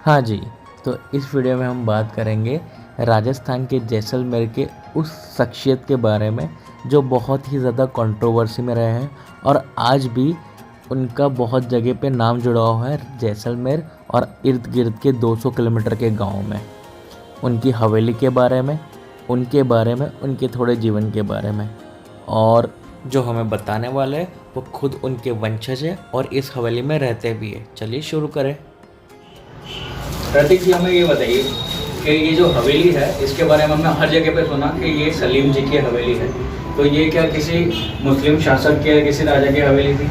हाँ जी, तो इस वीडियो में हम बात करेंगे राजस्थान के जैसलमेर के उस शख्सियत के बारे में जो बहुत ही ज़्यादा कंट्रोवर्सी में रहे हैं और आज भी उनका बहुत जगह पे नाम जुड़ा हुआ है जैसलमेर और इर्द गिर्द के 200 किलोमीटर के गांव में। उनकी हवेली के बारे में, उनके थोड़े जीवन के बारे में, और जो हमें बताने वाले हैं वो खुद उनके वंशज है और इस हवेली में रहते भी है। चलिए शुरू करें। प्रतीक जी, हमें ये बताइए कि ये जो हवेली है इसके बारे में हमने हर जगह पे सुना कि ये सलीम जी की हवेली है, तो ये क्या किसी मुस्लिम शासक की या किसी राजा की हवेली थी?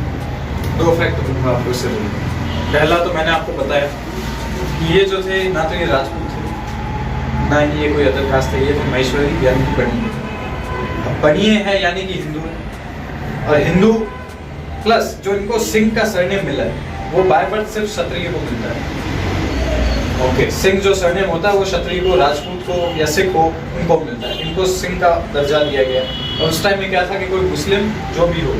दो फैक्ट दूंगा आपको इससे पहले। पहला तो मैंने आपको बताया कि ये जो थे ना तो ये राजपूत थे ना ही ये कोई अदर कास्ट है, ये थे महेश्वरी यानी कि बनिए। अब बनिए है यानी कि हिंदू है, और हिंदू प्लस जो इनको सिंह का सरनेम मिला है वो बाय बर्थ सिर्फ क्षत्रिय को मिलता है। ओके, सिंह जो सरनेम होता है वो क्षत्रिय को, राजपूत को या सिख को उनको मिलता है। इनको सिंह का दर्जा दिया गया। और उस टाइम में क्या था कि कोई मुस्लिम जो भी हो,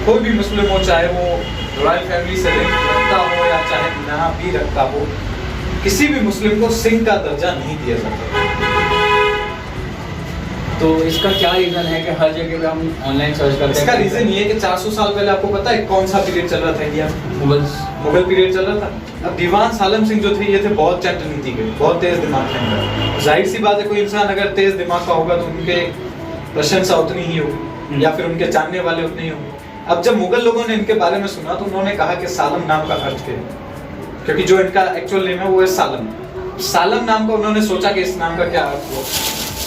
कोई भी मुस्लिम हो, चाहे वो रॉयल फैमिली से लिंक रखता हो या चाहे ना भी रखता हो, किसी भी मुस्लिम को सिंह का दर्जा नहीं दिया जाता। तो इसका क्या रीजन है कि हर जगह पे हम ऑनलाइन सर्च करते हैं? इसका रीजन ये है कि 400 साल पहले आपको पता है कौन सा पीरियड चल रहा था इंडिया में? मुगल पीरियड चल रहा था। अब दीवान सालम सिंह जो थे ये थे बहुत चंट नीति के, बहुत तेज दिमाग थे इनका। जाहिर सी बात है कोई इंसान अगर तेज दिमाग का होगा तो उनके प्रशंसा उतनी ही होगी या फिर उनके जानने वाले उतने ही होंगे। अब जब मुगल लोगों ने इनके बारे में सुना तो उन्होंने कहा कि सालम नाम का अर्थ क्या है, क्योंकि जो इनका एक्चुअल नेम है वो है सालम। सालम नाम का उन्होंने सोचा कि इस नाम का क्या अर्थ हुआ,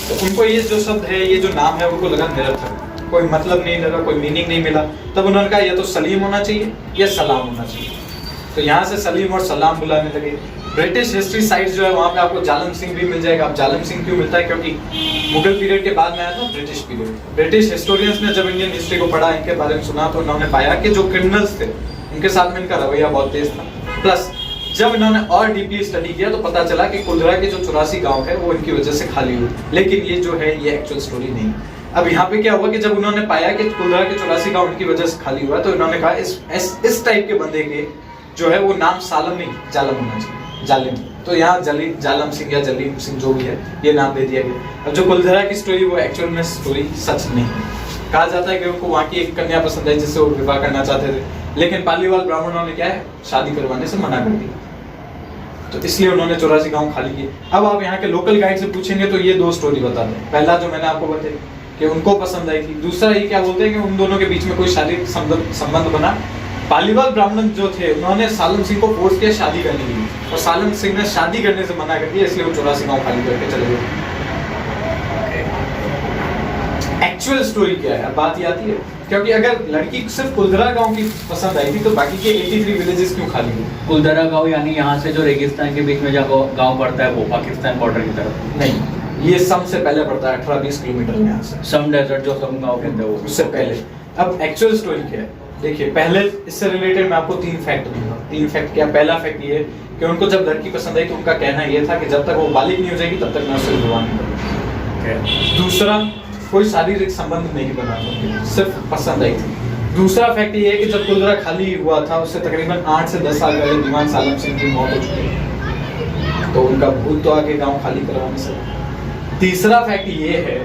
तो उनको ये जो शब्द है, ये जो नाम है, उनको लगा निरर्थक, कोई मतलब नहीं लगा, कोई मीनिंग नहीं मिला। तब उन्होंने कहा या तो सलीम होना चाहिए या सलाम होना चाहिए। तो यहाँ से सलीम और सलाम बुलाने लगे। ब्रिटिश हिस्ट्री साइट जो है वहाँ पे आपको जालम सिंह भी मिल जाएगा। अब जालम सिंह क्यों मिलता है? क्योंकि मुगल पीरियड के बाद में आया था ब्रिटिश पीरियड। ब्रिटिश हिस्टोरियंस ने जब इंडियन हिस्ट्री को पढ़ा, इनके बारे में सुना, तो उन्होंने पाया कि जो क्रिमिनल्स थे उनके साथ में इनका रवैया बहुत तेज था। प्लस जब इन्होंने और डीपली स्टडी किया तो पता चला कि कुलधरा के जो 84 गांव है वो इनकी वजह से खाली हुए। लेकिन ये जो है ये एक्चुअल स्टोरी नहीं। अब यहाँ पे क्या हुआ कि जब उन्होंने पाया कि कुलधरा के 84 गांव इनकी वजह से खाली हुआ, तो इन्होंने कहा इस टाइप के बंदे के जो है वो नाम सालम नहीं जालम होना चाहिए, जालिम। तो यहाँ जालम सिंह या जलीम सिंह जो भी है ये नाम दे दिया गया। अब जो कुलधरा की स्टोरी वो एक्चुअल में स्टोरी सच नहीं है। कहा जाता है कि उनको वहाँ की एक कन्या पसंद है जिससे वो विवाह करना चाहते थे, लेकिन पालीवाल ब्राह्मणों ने क्या है शादी करवाने से मना कर दिया, तो इसलिए उन्होंने 84 गांव खाली किए। अब आप यहाँ के लोकल गाइड से पूछेंगे तो ये दो स्टोरी बताते हैं। पहला जो मैंने आपको बताया कि उनको पसंद आई थी, दूसरा ये क्या बोलते हैं कि उन दोनों के बीच में कोई शारीरिक संबंध बना। पालीवाल ब्राह्मण जो थे उन्होंने सालम सिंह को फोर्स किया शादी करने के लिए, और सालम सिंह ने शादी करने से मना कर दिया, इसलिए वो 84 गांव खाली करके चले गए। एक्चुअल स्टोरी क्या है? अब बात ये आती है क्योंकि अगर लड़की सिर्फ कुलधरा गांव की पसंद आई थी तो बाकी के 83 विलेजेस क्यों खाली हुए? कुलधरा गांव यानी यहाँ से जो रेगिस्तान के बीच में जो गांव पड़ता है वो पाकिस्तान बॉर्डर की तरफ? नहीं, ये सम से पहले पड़ता है 18-20 किलोमीटर में यहाँ से। सम डेजर्ट जो सम गांव कहते हैं वो उससे पहले। अब एक्चुअल स्टोरी क्या है देखिए, पहले इससे रिलेटेड मैं आपको 3 फैक्ट दूंगा। 3 फैक्ट क्या? पहला फैक्ट ये कि उनको जब लड़की पसंद आई तो उनका कहना ये था कि जब तक वो बालिग नहीं हो जाएगी तब तक मैं उससे विवाह नहीं करूंगा। दूसरा, कोई शारीरिक संबंध नहीं बना, सिर्फ पसंद आई थी। दूसरा फैक्ट ये है कि जब कुलधरा खाली हुआ था उससे तकरीबन 8 से 10 साल पहले दीवान सालम सिंह की मौत हो चुकी, तो उनका भूत तो आके गांव खाली करवाने से। तीसरा फैक्ट ये है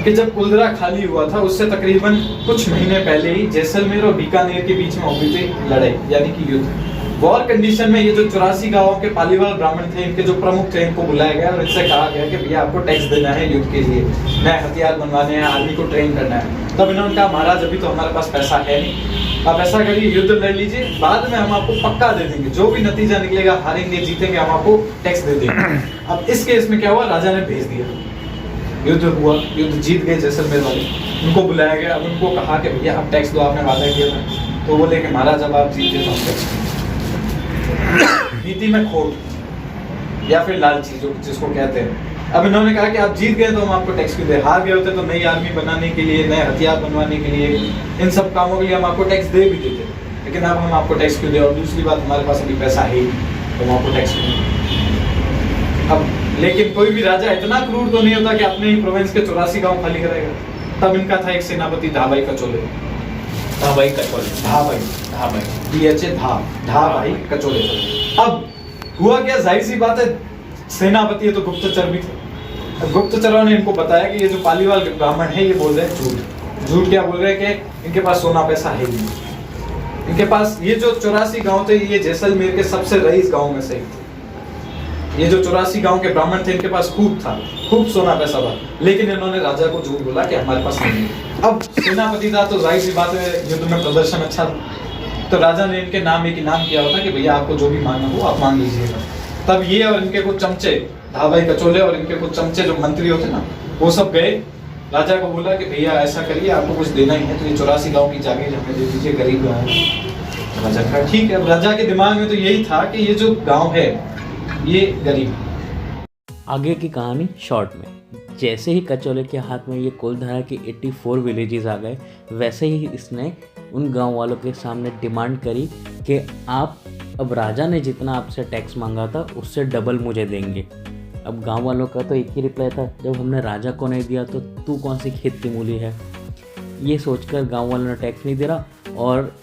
कि जब कुलधरा खाली हुआ था उससे तकरीबन कुछ महीने पहले ही जैसलमेर और बीकानेर के बीच में हुई थी लड़ाई, यानी कि युद्ध। वॉर कंडीशन में ये जो 84 गांवों के पालीवाल ब्राह्मण थे, इनके जो प्रमुख थे, इनको बुलाया गया और इनसे कहा गया कि भैया आपको टैक्स देना है युद्ध के लिए, नए हथियार बनवाने हैं, आर्मी को ट्रेन करना है। तब इन्होंने कहा महाराज अभी तो हमारे पास पैसा है नहीं, आप ऐसा करिए युद्ध लड़ लीजिए, बाद में हम आपको पक्का दे देंगे, जो भी नतीजा निकलेगा, हारेंगे जीतेंगे, हम आपको टैक्स दे देंगे। अब इस केस में क्या हुआ, राजा ने भेज दिया, युद्ध हुआ, युद्ध जीत गए जैसलमेर वाले, उनको बुलाया गया। अब उनको कहा कि भैया अब टैक्स दो, आपने वादा किया था। तो बोले कि महाराज अब आप जीत गए तो हम टैक्स नीति में खोट या फिर लालची जो जिसको कहते हैं। अब इन्होंने कहा कि आप जीत गए तो हम आपको टैक्स क्यों दे, हार गए होते तो नई आर्मी बनाने के लिए, नए हथियार बनवाने के लिए, इन सब कामों के लिए हम आपको टैक्स दे भी देते, लेकिन अब हम आपको टैक्स क्यों दे? और दूसरी बात, हमारे पास अभी पैसा है ही तो हम आपको टैक्स क्यों दें? अब लेकिन कोई भी राजा इतना क्रूर तो नहीं होता कि अपने ही प्रोविंस के 84 गांव खाली करेगा। तब इनका था एक सेनापति धाबाई कचोले, धाबाई कचोले, धाबाई, धाबाई, DHA, धाबाई कचोले। अब हुआ क्या, जाहिर सी बात है सेनापति है तो गुप्तचर भी थे। अब गुप्तचरों ने इनको बताया कि ये जो पालीवाल ब्राह्मण है ये बोल रहे हैं झूठ। झूठ क्या बोल रहे हैं कि इनके पास सोना पैसा है ही नहीं। इनके पास ये जो 84 गांव थे ये जैसलमेर के सबसे रईस गांव में से एक थे। ये जो 84 गांव के ब्राह्मण थे इनके पास खूब था, खूब सोना पैसा था, लेकिन इन्होंने राजा को झूठ बोला कि हमारे पास नहीं है। अब सेनापति था तो जाहिर सी बात है युद्ध में प्रदर्शन अच्छा था, तो राजा ने इनके नाम एक इनाम किया होता कि भैया आपको जो भी मांगना हो आप मांग लीजिएगा। तब ये और इनके कुछ चमचे, धावाई कचोले और इनके कुछ चमचे जो मंत्री होते ना, वो सब गए राजा को बोला कि भैया ऐसा करिए आपको कुछ देना ही है, तो ये 84 गांव की जागीर हमें दे दीजिए, गरीब गाँव है। राजा कहा ठीक है। अब राजा के दिमाग में तो यही था कि ये जो गाँव है ये गरीब। आगे की कहानी शॉर्ट में, जैसे ही कचौले के हाथ में ये कुलधारा के 84 विलेजेस आ गए, वैसे ही इसने उन गांव वालों के सामने डिमांड करी कि आप, अब राजा ने जितना आपसे टैक्स मांगा था उससे डबल मुझे देंगे। अब गांव वालों का तो एक ही रिप्लाई था, जब हमने राजा को नहीं दिया तो तू कौन सी खेत की मूली है। ये सोचकर गांव वालों ने टैक्स नहीं दे रहा और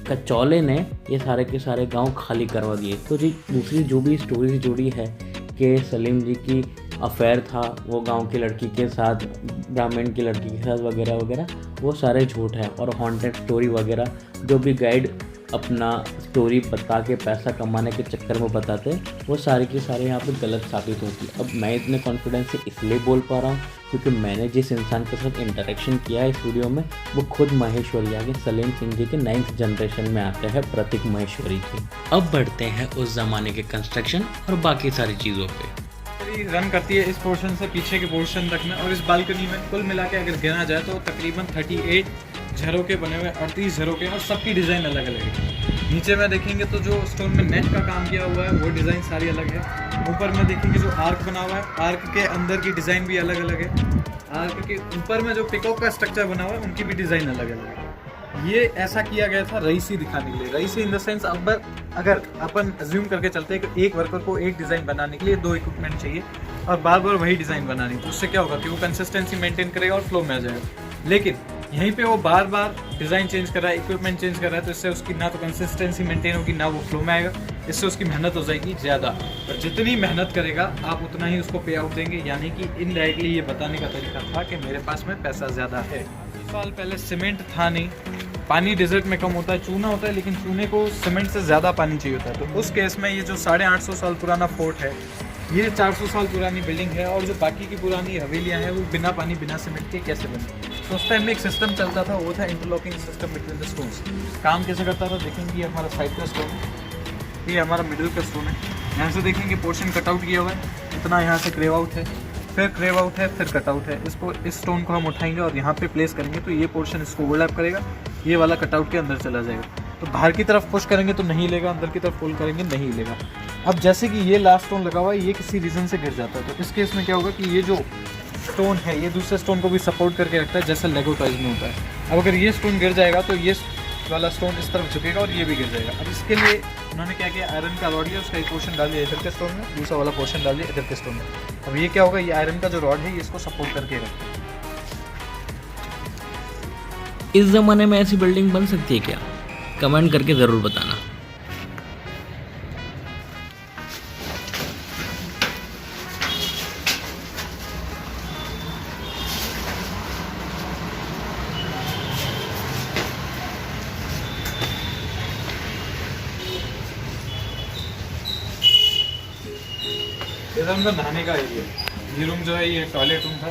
कचौले ने ये सारे के सारे गांव खाली करवा दिए। तो जी दूसरी जो भी स्टोरी जुड़ी है कि सलीम जी की अफेयर था वो गांव की लड़की के साथ, ब्राह्मण की लड़की के साथ वगैरह वगैरह, वो सारे झूठ है। और हॉन्टेड स्टोरी वगैरह जो भी गाइड अपना स्टोरी बता के पैसा कमाने के चक्कर में बताते वो सारी की सारी यहाँ पे गलत साबित होती। अब मैं इतने कॉन्फिडेंस से इसलिए बोल पा रहा हूँ क्योंकि मैंने जिस इंसान के साथ इंटरेक्शन किया है इस वीडियो में वो खुद महेश्वरी आगे सलीम सिंह जी के 9th जनरेशन में आते हैं, प्रतीक महेश्वरी जी। अब बढ़ते हैं उस ज़माने के कंस्ट्रक्शन और बाकी सारी चीज़ों पे। रन करती है इस पोर्शन से पीछे के पोर्शन तक में, और इस बालकनी में कुल मिला के अगर गिना जाए तो तकरीबन 38 झरोके बने हुए, 38 झरोके, और सबकी डिज़ाइन अलग अलग है। नीचे में देखेंगे तो जो स्टोन में नेट का काम किया हुआ है वो डिज़ाइन सारी अलग है। ऊपर में देखेंगे जो आर्क बना हुआ है, आर्क के अंदर की डिज़ाइन भी अलग अलग है। आर्क के ऊपर में जो पिकॉक का स्ट्रक्चर बना हुआ है उनकी भी डिज़ाइन अलग अलग है। ये ऐसा किया गया था रईसी दिखाने के लिए। रईसी इन द सेंस अगर अपन अज्यूम करके चलते हैं कि एक वर्कर को एक डिज़ाइन बनाने के लिए 2 इक्विपमेंट चाहिए और बार बार वही डिज़ाइन बनानी, तो उससे क्या होगा कि वो कंसिस्टेंसी मेंटेन करेगा और फ्लो में आ जाएगा। लेकिन यहीं पे वो बार बार डिज़ाइन चेंज कर रहा है, इक्विपमेंट चेंज कर रहा है, तो इससे उसकी ना तो कंसिस्टेंसी मेंटेन होगी ना वो फ्लो में आएगा। इससे उसकी मेहनत हो जाएगी ज़्यादा, और जितनी मेहनत करेगा आप उतना ही उसको पे आउट देंगे। यानी कि इनडायरेक्टली ये बताने का तरीका था कि मेरे पास में पैसा ज़्यादा है। साल पहले सीमेंट था नहीं, पानी डेजर्ट में कम होता है, चूना होता है, लेकिन चूने को सीमेंट से ज़्यादा पानी चाहिए होता है। तो उस केस में ये जो 850 साल पुराना फोर्ट है, ये 400 साल पुरानी बिल्डिंग है, और जो बाकी की पुरानी हवेलियाँ हैं वो बिना पानी बिना सीमेंट के कैसे बनी। तो उस टाइम में एक सिस्टम चलता था, वो था interlocking system between the stones. काम कैसे करता था देखेंगे, ये हमारा साइड का स्टोन है, ये हमारा मिडिल का स्टोन है। यहाँ से देखेंगे पोर्शन कटआउट किया हुआ है, इतना यहाँ से क्रेव आउट है, फिर क्रेव आउट है, फिर कटआउट है। इस स्टोन को हम उठाएंगे और यहाँ पे प्लेस करेंगे तो ये पोर्शन इसको ओवरलैप करेगा, ये वाला कटआउट के अंदर चला जाएगा। तो बाहर की तरफ पुश करेंगे तो नहीं लेगा, अंदर की तरफ पुल करेंगे नहीं लेगा। अब जैसे कि ये लास्ट स्टोन लगा हुआ है, ये किसी रीज़न से गिर जाता है, तो इस केस में क्या होगा कि ये जो स्टोन है ये दूसरे स्टोन को भी सपोर्ट करके रखता है, जैसे लेगो टॉयज में होता है। अब अगर ये स्टोन गिर जाएगा तो ये वाला स्टोन इस तरफ झुकेगा और ये भी गिर जाएगा। अब इसके लिए उन्होंने क्या किया, आयरन का रॉड लिया, उसका एक पोर्शन डाल दिया इधर के स्टोन में, दूसरा वाला पोर्शन डाल दिया इधर के स्टोन में। अब ये क्या होगा, ये आयरन का जो रॉड है ये इसको सपोर्ट करके रखता है। इस ज़माने में ऐसी बिल्डिंग बन सकती है क्या? कमेंट करके ज़रूर बताना। ये था उनका नहाने का एरिया। ये रूम जो है ये टॉयलेट रूम था,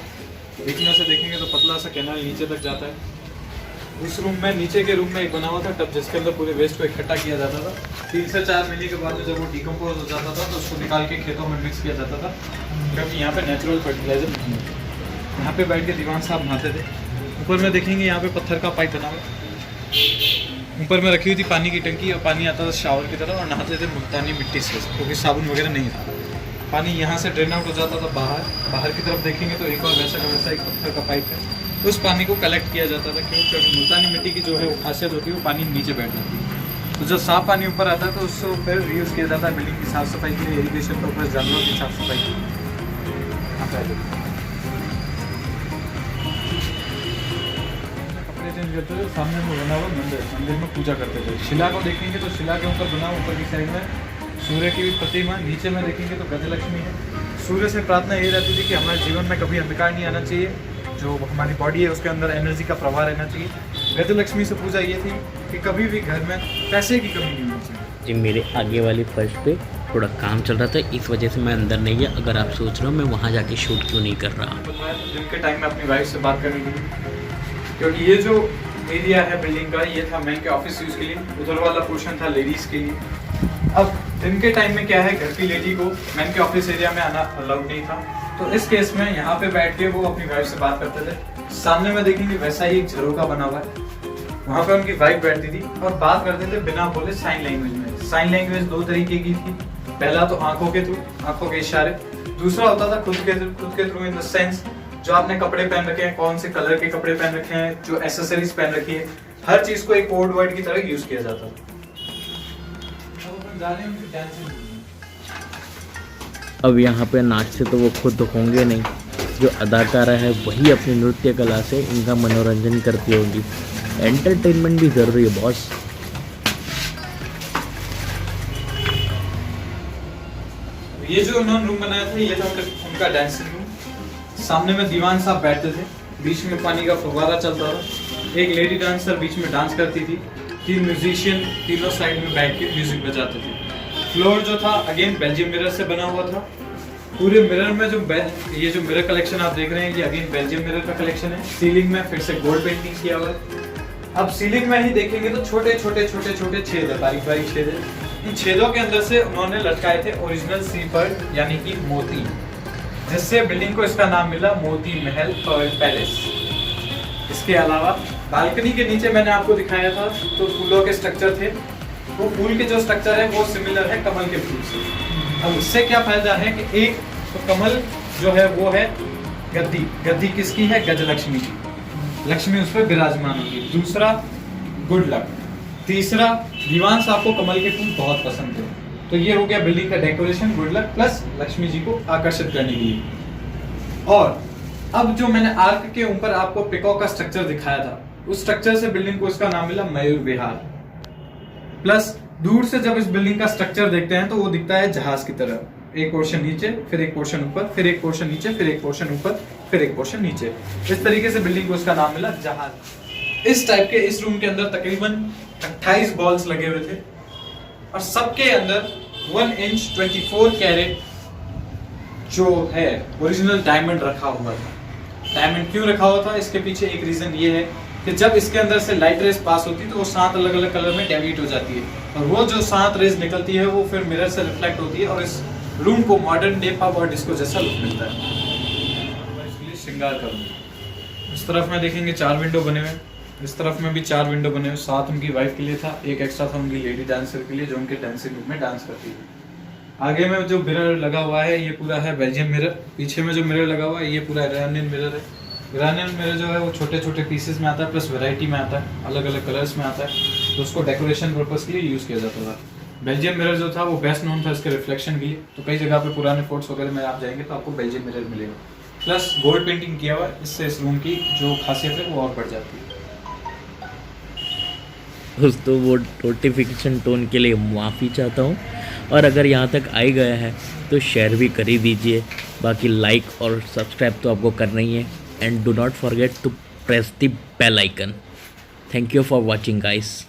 बीच में से देखेंगे तो पतला सा कैनाल नीचे तक जाता है। उस रूम में, नीचे के रूम में एक बना हुआ था टब, जिसके अंदर पूरे वेस्ट को इकट्ठा किया जाता था। 3 से 4 महीने के बाद जब वो डिकम्पोज हो जाता था तो उसको निकाल के खेतों में मिक्स किया जाता था, क्योंकि यहाँ पे नेचुरल फर्टिलाइजर नहीं है। यहाँ पे बैठ के दीवान साहब नहाते थे। ऊपर में देखेंगे यहाँ पे पत्थर का पाइप बना हुआ, ऊपर में रखी हुई थी पानी की टंकी, और पानी आता था शावर की तरह, और नहाते थे मुल्तानी मिट्टी से, क्योंकि साबुन वगैरह नहीं था। पानी यहाँ से ड्रेन आउट हो जाता था बाहर की तरफ देखेंगे तो एक और वैसा का वैसा एक पत्थर का पाइप है, उस पानी को कलेक्ट किया जाता था। क्यों? क्योंकि मुल्तानी मिट्टी की जो है वो खासियत होती है, वो पानी नीचे बैठ जाती है। तो जो साफ पानी ऊपर आता है तो उसको फिर रीयूज़ किया जाता है बिल्डिंग की साफ़ सफाई के लिए, इरीगेशन पर्पज, जानवरों की साफ़ सफाई के लिए। कपड़े चेंज करते थे, सामने में बना हुआ मंदिर में पूजा करते थे। शिला को देखेंगे तो शिला के ऊपर बना ऊपर की साइड में सूर्य की भी प्रतिमा, नीचे में देखेंगे तो गजलक्ष्मी है। सूर्य से प्रार्थना ये रहती थी कि हमारे जीवन में कभी अंधकार नहीं आना चाहिए, जो हमारी बॉडी है उसके अंदर एनर्जी का प्रवाह रहना चाहिए। गजलक्ष्मी से पूजा ये थी कि कभी भी घर में पैसे की कमी नहीं होनी चाहिए। जी मेरे आगे वाली फर्श पे थोड़ा काम चल रहा था, इस वजह से मैं अंदर नहीं गया। अगर आप सोच रहे हो मैं वहाँ जाके शूट क्यों नहीं कर रहा। दिन के टाइम में अपनी वाइफ से बात करने के लिए, क्योंकि ये जो एरिया है बिल्डिंग का ये था मैन के ऑफिस यूज़ के लिए, उधर वाला पोर्शन था लेडीज़ के लिए। अब दिन के टाइम में क्या है, घर की लेडी को मैन के ऑफिस एरिया में आना अलाउड नहीं था, तो इस केस में यहाँ पे बैठ के वो अपनी वाइफ से बात करते थे। सामने में देखेंगे वैसा ही एक झरोका बना हुआ है, वहाँ पे उनकी वाइफ बैठती थी और बात करते थे बिना बोले साइन लैंग्वेज में। साइन लैंग्वेज दो तरीके की थी, पहला तो आंखों के थ्रू, आंखों के इशारे, दूसरा होता था खुद के थ्रू इन द सेंस जो आपने कपड़े पहन रखे हैं, कौन से कलर के कपड़े पहन रखे हैं, जो एसेसरीज पहन रखी है, हर चीज को एक कोड वर्ड की तरह यूज किया जाता था। अब यहाँ पे नाचते तो वो खुद होंगे नहीं, जो अदाकारा है वही अपनी नृत्य कला से इनका मनोरंजन करती होगी। एंटरटेनमेंट भी ज़रूरी है बॉस। ये जो उन्होंने रूम बनाया था ये था उनका डांसिंग रूम। सामने में दीवान साहब बैठते थे, बीच में पानी का फव्वारा चलता था, एक लेडी डांसर बीच में डांस करती थी, तीन म्यूजिशियन तीनों साइड में बैठ के म्यूजिक बजाते थे। फ्लोर जो था अगेन बेल्जियम मिरर से बना हुआ था। पूरे मिरर में जो ये जो मिरर कलेक्शन आप देख रहे हैं ये अगेन बेल्जियम मिरर का कलेक्शन है। सीलिंग में फिर से गोल्ड पेंटिंग किया हुआ है। अब सीलिंग में ही देखेंगे तो छोटे छोटे छेद है, बारीक बारीक छेद है। इन छेदों के अंदर से उन्होंने लटकाए थे ओरिजिनल सी पर्ल यानी कि मोती, जिससे बिल्डिंग को इसका नाम मिला मोती महल पर्ल पैलेस। इसके अलावा बालकनी के नीचे मैंने आपको दिखाया था तो फूलों के स्ट्रक्चर थे, वो फूल के जो स्ट्रक्चर है वो सिमिलर है कमल के फूल से। अब इससे क्या फायदा है कि एक तो कमल जो है वो है गद्दी, गद्दी किसकी है, गजलक्ष्मी की, लक्ष्मी उस पर विराजमान होगी। दूसरा गुड लक, तीसरा दीवान साहब को कमल के फूल बहुत पसंद थे, तो ये हो गया बिल्डिंग का decoration, good luck plus Lakshmi ji को आकर्षित करने के लिए। और अब जो मैंने आर्क के ऊपर आपको पिकॉक का स्ट्रक्चर दिखाया था, उस स्ट्रक्चर से बिल्डिंग को इसका नाम मिला मयूर विहार। प्लस दूर से जब इस बिल्डिंग का स्ट्रक्चर देखते हैं तो वो दिखता है जहाज की तरह, एक पोर्शन नीचे, फिर एक पोर्शन ऊपर, फिर एक पोर्शन नीचे, फिर एक पोर्शन ऊपर, फिर एक पोर्शन नीचे। इस तरीके से बिल्डिंग को इसका नाम मिला जहाज। इस टाइप के इस रूम के अंदर तकरीबन 28 बॉल्स लगे हुए थे और सबके अंदर 1 इंच 24 कैरेट जो है ओरिजिनल डायमंड रखा हुआ था। डायमंड क्यों रखा हुआ था, इसके पीछे एक रीजन ये है कि जब इसके अंदर से लाइट रेज पास होती है तो वो 7 अलग अलग कलर में डेविएट हो जाती है और वो जो 7 रेज निकलती है वो फिर मिरर से रिफ्लेक्ट होती है और इस रूम को मॉडर्न डे पब और डिस्को जैसा लुक मिलता है। इसलिए श्रृंगार करूंगा। इस तरफ में देखेंगे 4 विंडो बने हुए, इस तरफ में भी 4 विंडो बने हुए, 7 उनकी वाइफ के लिए था, एक एक्स्ट्रा था उनकी लेडी डांसर के लिए जो उनके डांसिंग रूम में डांस करती है। आगे में जो मिरर लगा हुआ है ये पूरा है बेल्जियम मिरर, पीछे में जो मिरर लगा हुआ है ये पूरा इरानियन मिरर है। इरानियन मिरर जो है वो छोटे छोटे पीसेस में आता है प्लस वैरायटी में आता है, अलग अलग कलर्स में आता है, तो उसको डेकोरेशन पर्पस के लिए यूज़ किया जाता था। बेल्जियम मिरर जो था वो बेस्ट नोन था इसके रिफ्लेक्शन के लिए, तो कई जगह पे पुराने फोर्ट्स वगैरह में आप जाएंगे तो आपको बेल्जियम मिरर मिलेगा। प्लस गोल्ड पेंटिंग किया हुआ है, इससे इस रूम की जो खासियत है वो और बढ़ जाती है। दोस्तों वो नोटिफिकेशन टोन के लिए माफ़ी चाहता हूँ, और अगर यहाँ तक आ ही गया है तो शेयर भी कर ही दीजिए। बाकी लाइक और सब्सक्राइब तो आपको करना ही है, and do not forget to press the bell icon. Thank you for watching guys.